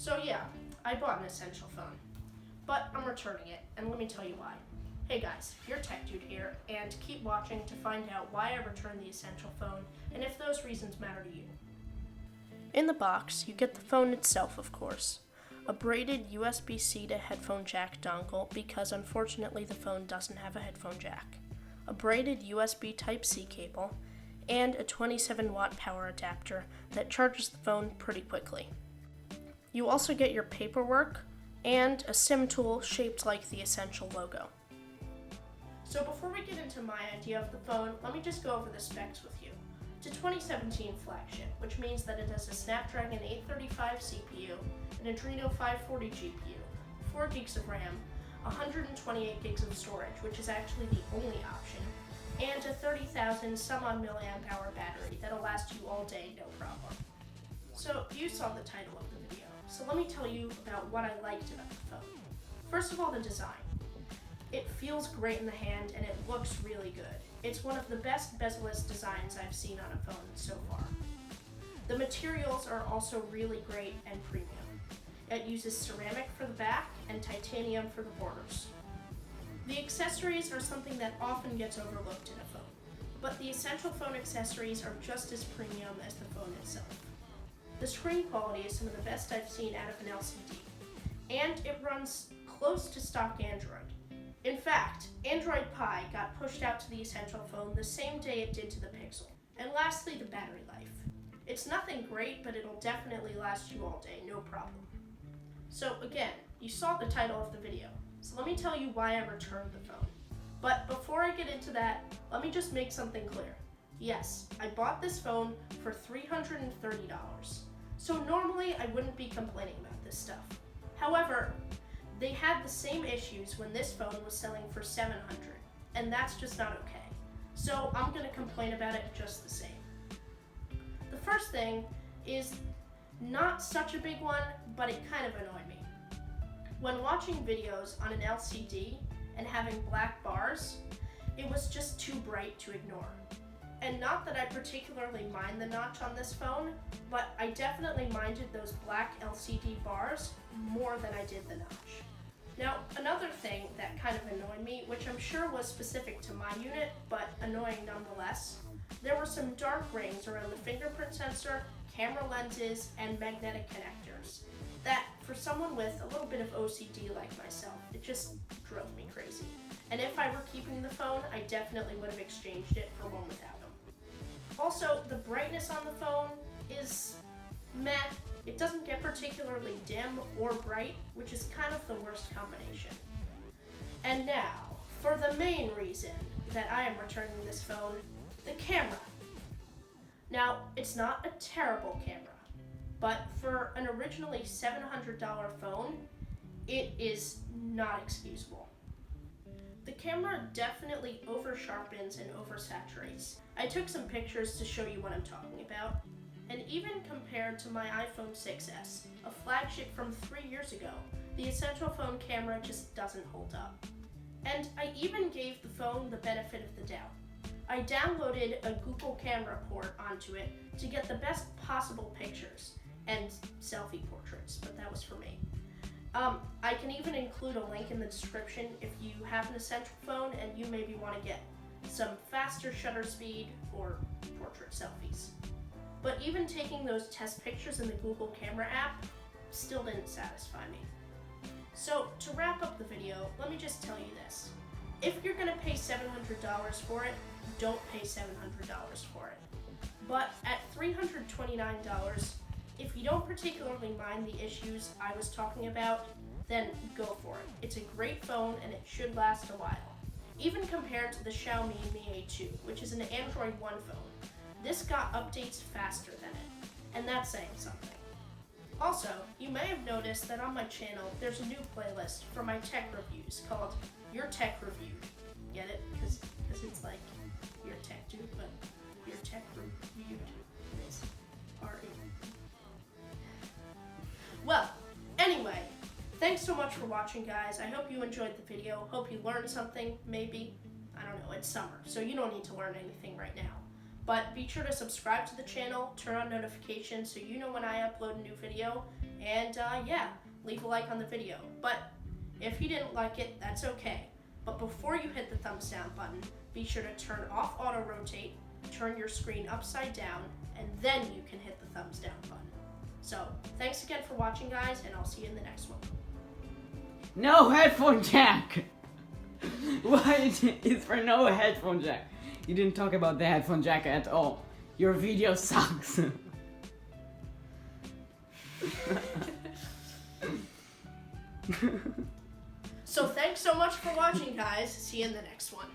So yeah, I bought an Essential phone, but I'm returning it, and let me tell you why. Hey guys, your Tech Dude here, and keep watching to find out why I returned the Essential phone, and if those reasons matter to you. In the box, you get the phone itself, of course, a braided USB-C to headphone jack dongle because unfortunately the phone doesn't have a headphone jack, a braided USB Type-C cable, and a 27-watt power adapter that charges the phone pretty quickly. You also get your paperwork and a SIM tool shaped like the Essential logo. So before we get into my idea of the phone, let me just go over the specs with you. It's a 2017 flagship, which means that it has a Snapdragon 835 CPU, an Adreno 540 GPU, 4 gigs of RAM, 128 gigs of storage, which is actually the only option, and a 30,000 some odd milliamp hour battery that'll last you all day, no problem. So you saw the title of the video, so let me tell you about what I liked about the phone. First of all, the design. It feels great in the hand and it looks really good. It's one of the best bezel-less designs I've seen on a phone so far. The materials are also really great and premium. It uses ceramic for the back and titanium for the borders. The accessories are something that often gets overlooked in a phone, but the Essential phone accessories are just as premium as the phone itself. The screen quality is some of the best I've seen out of an LCD, and it runs close to stock Android. In fact, Android Pie got pushed out to the Essential phone the same day it did to the Pixel. And lastly, the battery life. It's nothing great, but it'll definitely last you all day, no problem. So again, you saw the title of the video, so let me tell you why I returned the phone. But before I get into that, let me just make something clear. Yes, I bought this phone for $330. So normally I wouldn't be complaining about this stuff. However, they had the same issues when this phone was selling for $700, and that's just not okay. So I'm gonna complain about it just the same. The first thing is not such a big one, but it kind of annoyed me. When watching videos on an LCD and having black bars, it was just too bright to ignore. And not that I particularly mind the notch on this phone, but I definitely minded those black LCD bars more than I did the notch. Now, another thing that kind of annoyed me, which I'm sure was specific to my unit, but annoying nonetheless, there were some dark rings around the fingerprint sensor, camera lenses, and magnetic connectors. That, for someone with a little bit of OCD like myself, it just drove me crazy. And if I were keeping the phone, I definitely would have exchanged it for one without them. Also, the brightness on the phone is meh. It doesn't get particularly dim or bright, which is kind of the worst combination. And now, for the main reason that I am returning this phone, the camera. Now, it's not a terrible camera, but for an originally $700 phone, it is not excusable. The camera definitely over-sharpens and over-saturates. I took some pictures to show you what I'm talking about. And even compared to my iPhone 6s, a flagship from 3 years ago, the Essential phone camera just doesn't hold up. And I even gave the phone the benefit of the doubt. I downloaded a Google Camera port onto it to get the best possible pictures and selfie portraits, but that was for me. I can even include a link in the description if you have an Essential phone and you maybe want to get some faster shutter speed or portrait selfies. But even taking those test pictures in the Google Camera app still didn't satisfy me. So to wrap up the video, let me just tell you this. If you're gonna pay $700 for it, don't pay $700 for it. But at $329, if you don't particularly mind the issues I was talking about, then go for it. It's a great phone and it should last a while. Even compared to the Xiaomi Mi A2, which is an Android One phone, this got updates faster than it, and that's saying something. Also, you may have noticed that on my channel, there's a new playlist for my tech reviews called Your Tech Reviewed. Get it? Because it's like Your Tech Dude, but Your Tech Reviewed is R-E. Well, anyway, thanks so much for watching, guys. I hope you enjoyed the video. Hope you learned something, maybe. I don't know, it's summer, so you don't need to learn anything right now. But be sure to subscribe to the channel, turn on notifications so you know when I upload a new video, and leave a like on the video. But if you didn't like it, that's okay. But before you hit the thumbs down button, be sure to turn off auto rotate, turn your screen upside down, and then you can hit the thumbs down button. So, thanks again for watching, guys, and I'll see you in the next one. No headphone jack! Why is for no headphone jack? You didn't talk about the headphone jack at all. Your video sucks. So thanks so much for watching, guys. See you in the next one.